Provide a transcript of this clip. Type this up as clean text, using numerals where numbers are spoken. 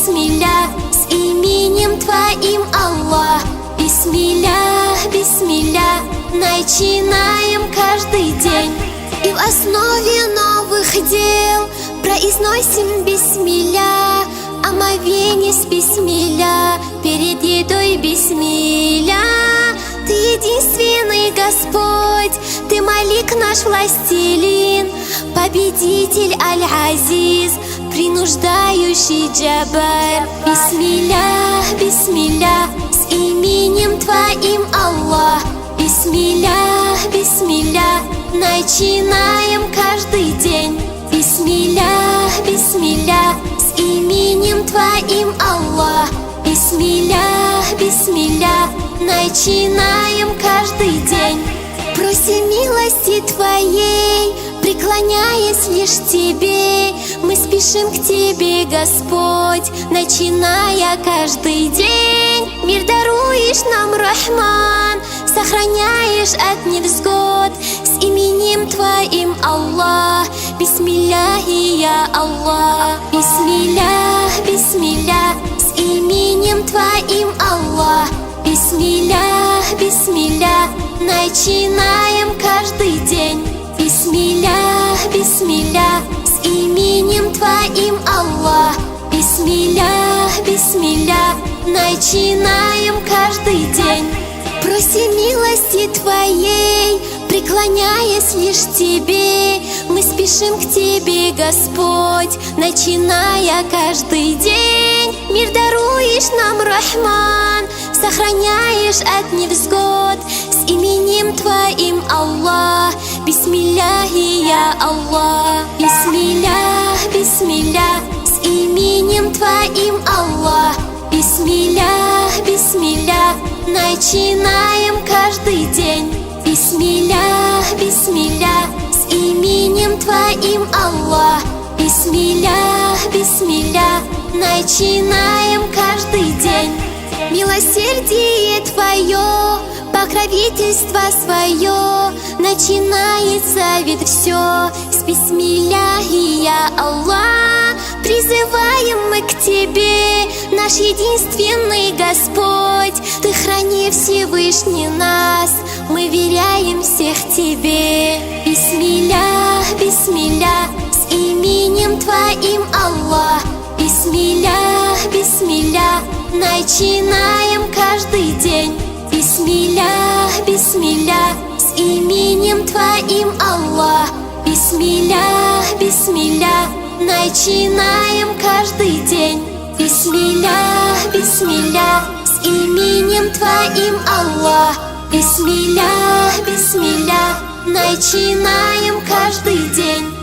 бисмилля, с именем Твоим, Аллах. Бисмилля, бисмилля, начинаем каждый день. И в основе новых дел произносим бисмилля, омовение с бисмилля, перед едой бисмилля. Ты единственный Господь, Ты Малик наш властелин, победитель Аль-Азиз, принуждающий Джабар. Бисмилля, бисмилля, с именем Твоим, Аллах. Бисмилля, бисмилля, начинаем каждый день. Бисмилля, бисмилля, с именем Твоим, Аллах. Бисмилля, бисмилля, начинаем каждый день. Просим милости Твоей, преклоняясь лишь Тебе. Мы спешим к Тебе, Господь, начиная каждый день. Мир даруешь нам, Рахман, сохраняешь от невзгод. С именем Твоим, Аллах, бисмилляхи, я Аллах. Бисмилля, бисмилля, с именем Твоим, Аллах. Бисмилля, бисмилля, начинаем каждый день. Бисмилля, бисмилля, с именем Твоим, Аллах. Бисмилля, бисмилля, начинаем каждый день. Просим милости Твоей, преклоняясь лишь Тебе. Мы спешим к Тебе, Господь, начиная каждый день. Мир даруешь нам, Рахман, сохраняешь от невзгод. С именем Твоим, Аллах, бисмилляхи, я Аллах. Бисмилля, бисмилля, с именем Твоим, Аллах. Бисмилля, бисмилля, начинаем каждый день. Бисмилля, бисмилля, с именем Твоим, Аллах. Бисмилля, бисмилля, начинаем каждый день. Милосердие Твое, покровительство свое, начинается ведь все с бисмилляхи, я Аллах. Призываем мы к Тебе, наш единственный Господь. Ты храни Всевышний нас, мы веряем всех Тебе. Бисмилля, бисмилля, с именем Твоим, Аллах. Бисмилля, бисмилля, начинаем каждый день. Бисмилля, бисмилля, с именем Твоим, Аллах. Бисмилля, бисмилля, начинаем каждый день. Бисмилля, бисмилля, с именем Твоим, Аллах. Бисмилля, бисмилля, начинаем каждый день.